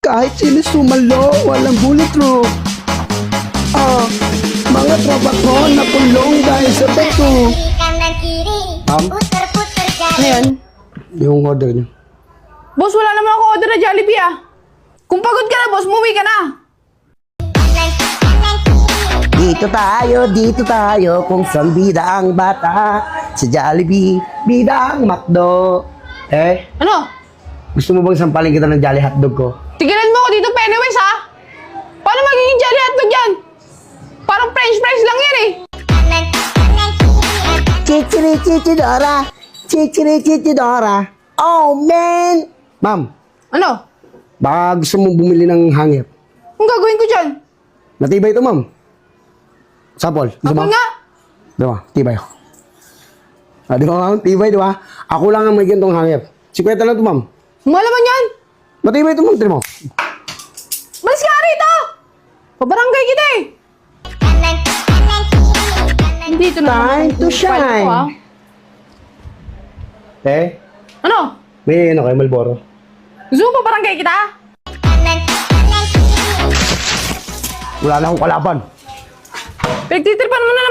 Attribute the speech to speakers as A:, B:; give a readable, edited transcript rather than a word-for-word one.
A: Kahit sino sumalo, walang bulletproof. Mga tropa ko nakulong dahil sa beto. Ma'am?
B: Ano yan?
A: Yung order niyo.
B: Boss, wala naman ako order na Jollibee ah. Kung pagod ka na, boss, umuwi ka na.
A: Dito tayo, kung saan bida ang bata. Sa Jollibee, bida ang McDo.
B: Ano?
A: Gusto mo bang sampalin kita ng Jolly Hotdog ko?
B: Tigilan mo ako dito, Pennywise ha? Paano magiging Jolly Hotdog yan? Parang french fries lang yan eh.
A: Chichiri-chichidora. Chichiri-chichidora. Oh, man! Ma'am,
B: Ano?
A: baka gusto mong bumili ng hangip.
B: Anong gagawin ko dyan?
A: Matibay ito, ma'am. Sapol, gusto mo?
B: Apol nga.
A: Di ba? Tibay. Di ba, ma'am? Tibay, di ba? Ako lang ang may gantong hangip. 50 lang ito, ma'am.
B: Malaman yan.
A: Matibay ito, ma'am. Tiri mo.
B: Malis ka rito! Pabarangay kita eh. Dito na.
A: Time to shine.
B: Ano?
A: May ano kayo, Malboro?
B: Gusto mo pabarangay kita?
A: Wala na akong kalaban.
B: Pinagtitripan mo na